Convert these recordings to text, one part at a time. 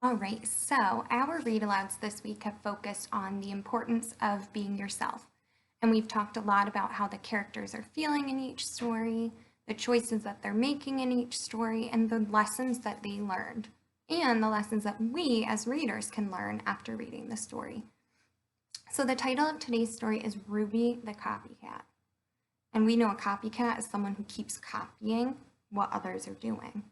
All right, so our read alouds this week have focused on the importance of being yourself. And we've talked a lot about how the characters are feeling in each story, the choices that they're making in each story, and the lessons that they learned, and the lessons that we as readers can learn after reading the story. So the title of today's story is Ruby the Copycat. And we know a copycat is someone who keeps copying what others are doing.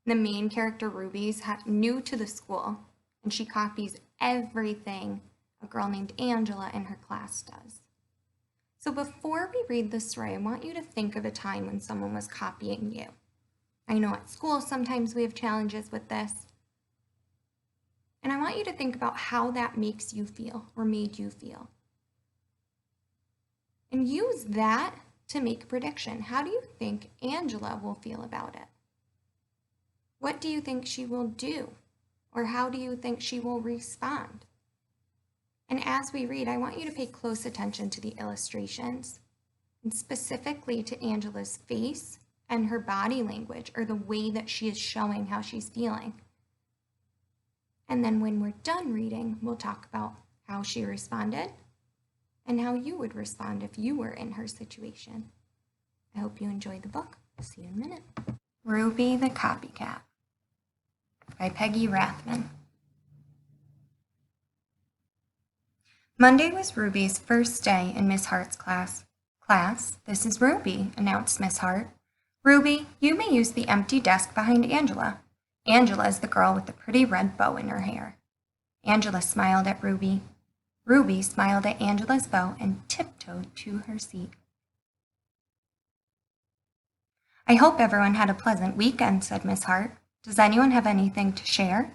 The main character, Ruby, is new to the school, and she copies everything a girl named Angela in her class does. So before we read the story, I want you to think of a time when someone was copying you. I know at school sometimes we have challenges with this. And I want you to think about how that makes you feel or made you feel. And use that to make a prediction. How do you think Angela will feel about it? What do you think she will do? Or how do you think she will respond? And as we read, I want you to pay close attention to the illustrations, and specifically to Angela's face and her body language, or the way that she is showing how she's feeling. And then when we're done reading, we'll talk about how she responded and how you would respond if you were in her situation. I hope you enjoyed the book. I'll see you in a minute. Ruby the Copycat by Peggy Rathman. Monday was Ruby's first day in Miss Hart's class. Class, this is Ruby, announced Miss Hart. Ruby, you may use the empty desk behind Angela. Angela is the girl with the pretty red bow in her hair. Angela smiled at Ruby. Ruby smiled at Angela's bow and tiptoed to her seat. I hope everyone had a pleasant weekend, said Miss Hart. Does anyone have anything to share?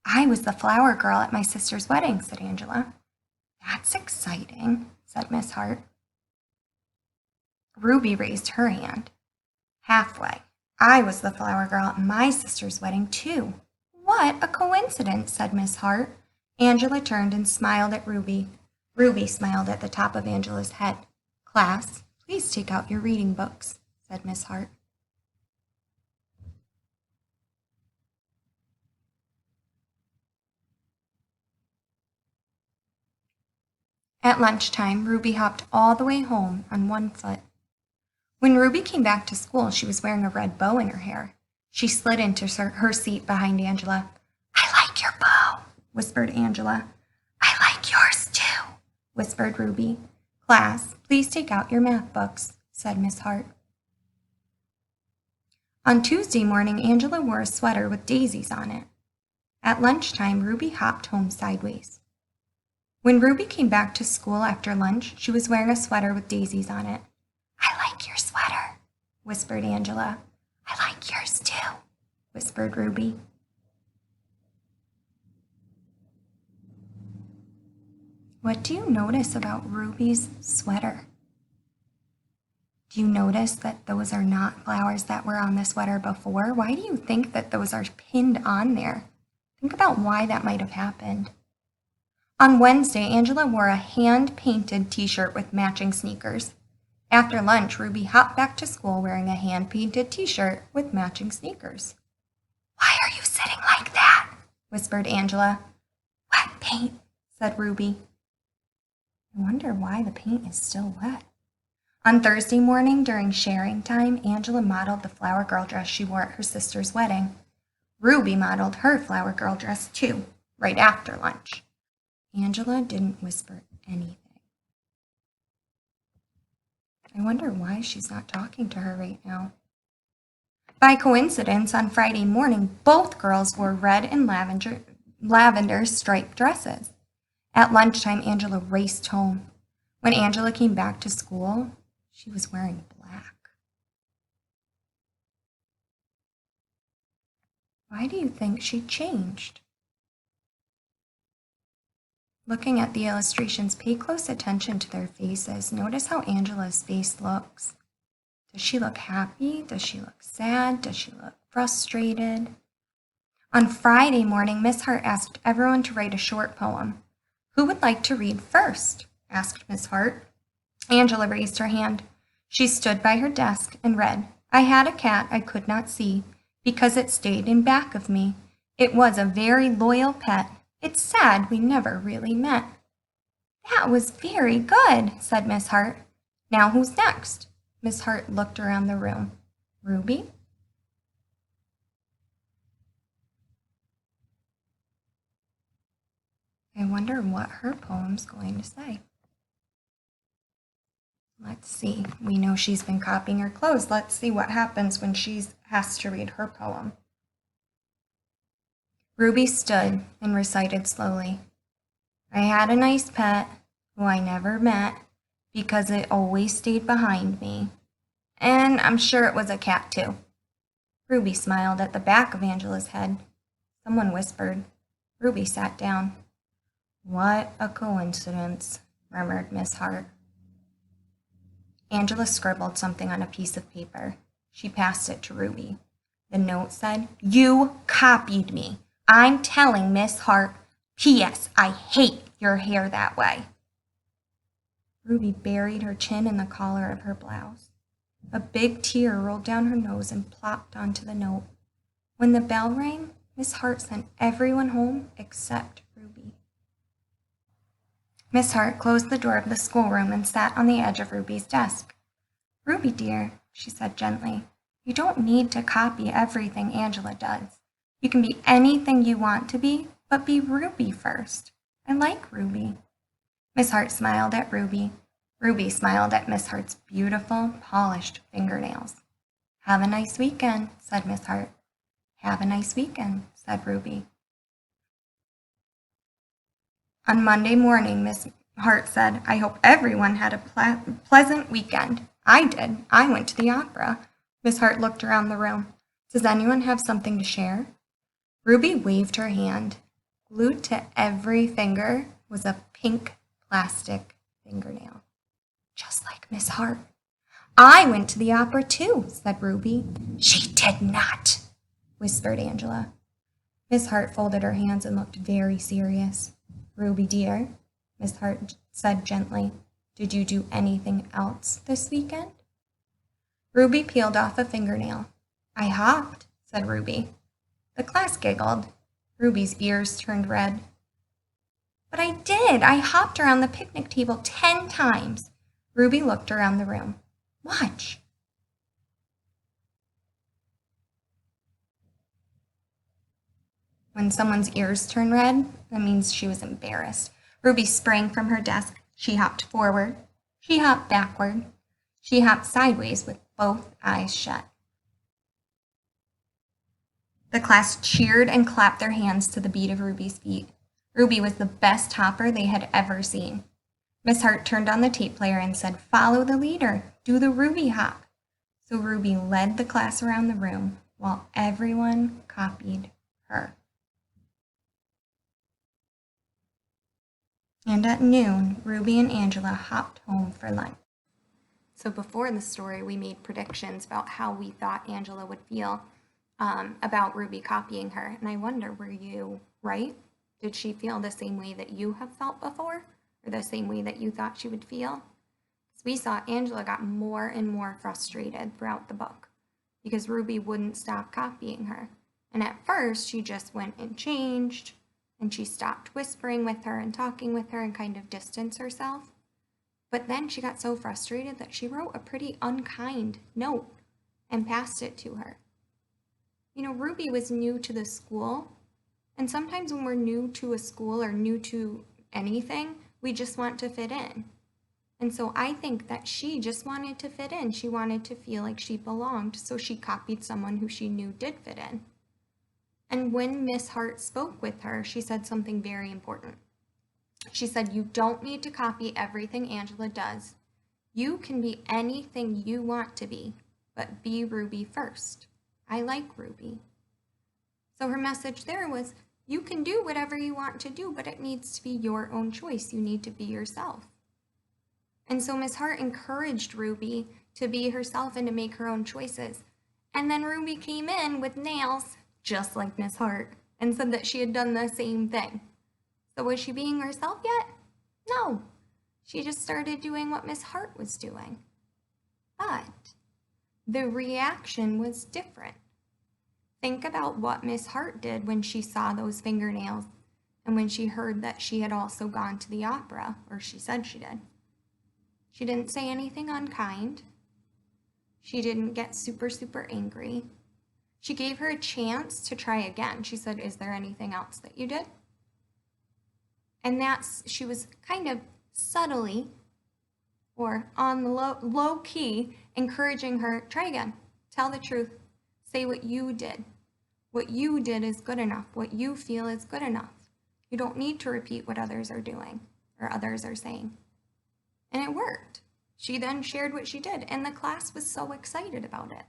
I was the flower girl at my sister's wedding, said Angela. That's exciting, said Miss Hart. Ruby raised her hand. Halfway. I was the flower girl at my sister's wedding, too. What a coincidence, said Miss Hart. Angela turned and smiled at Ruby. Ruby smiled at the top of Angela's head. Class, please take out your reading books, said Miss Hart. At lunchtime, Ruby hopped all the way home on one foot. When Ruby came back to school, she was wearing a red bow in her hair. She slid into her seat behind Angela. I like your bow, whispered Angela. I like yours too, whispered Ruby. Class, please take out your math books, said Miss Hart. On Tuesday morning, Angela wore a sweater with daisies on it. At lunchtime, Ruby hopped home sideways. When Ruby came back to school after lunch, she was wearing a sweater with daisies on it. I like your sweater, whispered Angela. I like yours too, whispered Ruby. What do you notice about Ruby's sweater? Do you notice that those are not flowers that were on the sweater before? Why do you think that those are pinned on there? Think about why that might have happened. On Wednesday, Angela wore a hand-painted t-shirt with matching sneakers. After lunch, Ruby hopped back to school wearing a hand-painted t-shirt with matching sneakers. Why are you sitting like that? Whispered Angela. Wet paint, said Ruby. I wonder why the paint is still wet. On Thursday morning, during sharing time, Angela modeled the flower girl dress she wore at her sister's wedding. Ruby modeled her flower girl dress too, right after lunch. Angela didn't whisper anything. I wonder why she's not talking to her right now. By coincidence, on Friday morning, both girls wore red and lavender striped dresses. At lunchtime, Angela raced home. When Angela came back to school, she was wearing black. Why do you think she changed? Looking at the illustrations, pay close attention to their faces. Notice how Angela's face looks. Does she look happy? Does she look sad? Does she look frustrated? On Friday morning, Miss Hart asked everyone to write a short poem. Who would like to read first? Asked Miss Hart. Angela raised her hand. She stood by her desk and read, I had a cat I could not see, because it stayed in back of me. It was a very loyal pet. It's sad we never really met." "That was very good," said Miss Hart. "Now who's next?" Miss Hart looked around the room. "Ruby?" I wonder what her poem's going to say. Let's see. We know she's been copying her clothes. Let's see what happens when she has to read her poem. Ruby stood and recited slowly. "I had a nice pet who I never met because it always stayed behind me. And I'm sure it was a cat too." Ruby smiled at the back of Angela's head. Someone whispered. Ruby sat down. "What a coincidence," murmured Miss Hart. Angela scribbled something on a piece of paper. She passed it to Ruby. The note said, "You copied me. I'm telling Miss Hart. P.S. I hate your hair that way." Ruby buried her chin in the collar of her blouse. A big tear rolled down her nose and plopped onto the note. When the bell rang, Miss Hart sent everyone home except Ruby. Miss Hart closed the door of the schoolroom and sat on the edge of Ruby's desk. "Ruby, dear," she said gently, "you don't need to copy everything Angela does. You can be anything you want to be, but be Ruby first. I like Ruby." Miss Hart smiled at Ruby. Ruby smiled at Miss Hart's beautiful, polished fingernails. "Have a nice weekend," said Miss Hart. "Have a nice weekend," said Ruby. On Monday morning, Miss Hart said, "I hope everyone had a pleasant weekend." "I did. I went to the opera." Miss Hart looked around the room. "Does anyone have something to share?" Ruby waved her hand. Glued to every finger was a pink plastic fingernail, just like Miss Hart. "I went to the opera too," said Ruby. "She did not," whispered Angela. Miss Hart folded her hands and looked very serious. "Ruby, dear," Miss Hart said gently, "did you do anything else this weekend?" Ruby peeled off a fingernail. "I hopped," said Ruby. The class giggled. Ruby's ears turned red. "But I did. I hopped around the picnic table 10 times. Ruby looked around the room. "Watch." When someone's ears turn red, that means she was embarrassed. Ruby sprang from her desk. She hopped forward. She hopped backward. She hopped sideways with both eyes shut. The class cheered and clapped their hands to the beat of Ruby's feet. Ruby was the best hopper they had ever seen. Miss Hart turned on the tape player and said, "Follow the leader. Do the Ruby hop." So Ruby led the class around the room while everyone copied her. And at noon, Ruby and Angela hopped home for lunch. So before the story, we made predictions about how we thought Angela would feel about Ruby copying her. And I wonder, were you right? Did she feel the same way that you have felt before? Or the same way that you thought she would feel? Because we saw Angela got more and more frustrated throughout the book because Ruby wouldn't stop copying her. And at first, she just went and changed, and she stopped whispering with her and talking with her and kind of distanced herself. But then she got so frustrated that she wrote a pretty unkind note and passed it to her. You know, Ruby was new to the school, and sometimes when we're new to a school or new to anything, we just want to fit in. And so I think that she just wanted to fit in. She wanted to feel like she belonged, so she copied someone who she knew did fit in. And when Miss Hart spoke with her, she said something very important. She said, "You don't need to copy everything Angela does. You can be anything you want to be, but be Ruby first. I like Ruby." So her message there was, you can do whatever you want to do, but it needs to be your own choice. You need to be yourself. And so Miss Hart encouraged Ruby to be herself and to make her own choices. And then Ruby came in with nails, just like Miss Hart, and said that she had done the same thing. So was she being herself yet? No. She just started doing what Miss Hart was doing. But the reaction was different. think about what Miss Hart did when she saw those fingernails and when she heard that she had also gone to the opera, or she said she did. She didn't say anything unkind. She didn't get super, super angry. She gave her a chance to try again. She said, "Is there anything else that you did?" And she was kind of subtly or on the low key encouraging her, try again, tell the truth, say what you did. What you did is good enough. What you feel is good enough. You don't need to repeat what others are doing or others are saying. And it worked. She then shared what she did, and the class was so excited about it.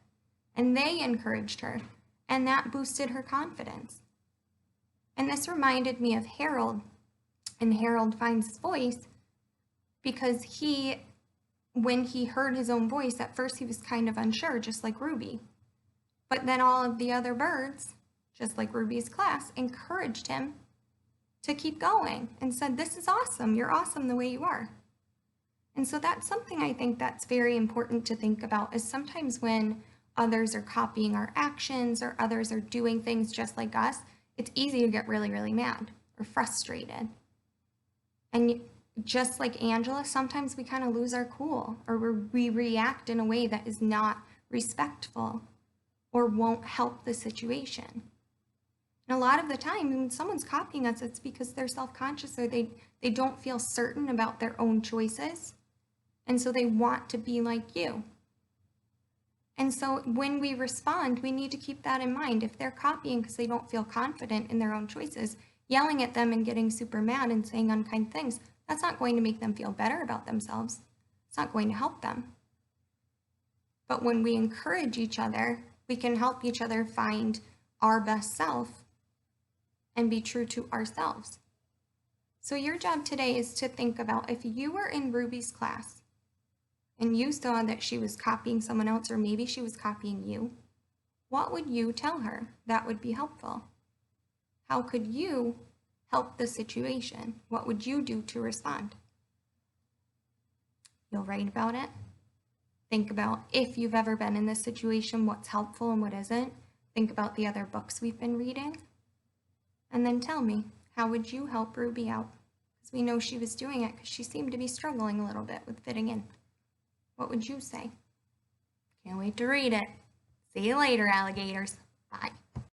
And they encouraged her, and that boosted her confidence. And this reminded me of Harold, and Harold finds his voice, because when he heard his own voice, at first he was kind of unsure, just like Ruby. But then all of the other birds, just like Ruby's class, encouraged him to keep going and said, "This is awesome. You're awesome the way you are." And so that's something I think that's very important to think about, is sometimes when others are copying our actions or others are doing things just like us, it's easy to get really, really mad or frustrated. And just like Angela, sometimes we kind of lose our cool, or we react in a way that is not respectful or won't help the situation. And a lot of the time, when someone's copying us, it's because they're self-conscious, or they don't feel certain about their own choices. And so they want to be like you. And so when we respond, we need to keep that in mind. If they're copying because they don't feel confident in their own choices, yelling at them and getting super mad and saying unkind things, that's not going to make them feel better about themselves. It's not going to help them. But when we encourage each other, we can help each other find our best self and be true to ourselves. So your job today is to think about, if you were in Ruby's class and you saw that she was copying someone else, or maybe she was copying you, what would you tell her that would be helpful? How could you help the situation? What would you do to respond? You'll write about it. Think about, if you've ever been in this situation, what's helpful and what isn't. Think about the other books we've been reading. And then tell me, how would you help Ruby out? Because we know she was doing it because she seemed to be struggling a little bit with fitting in. What would you say? Can't wait to read it. See you later, alligators. Bye.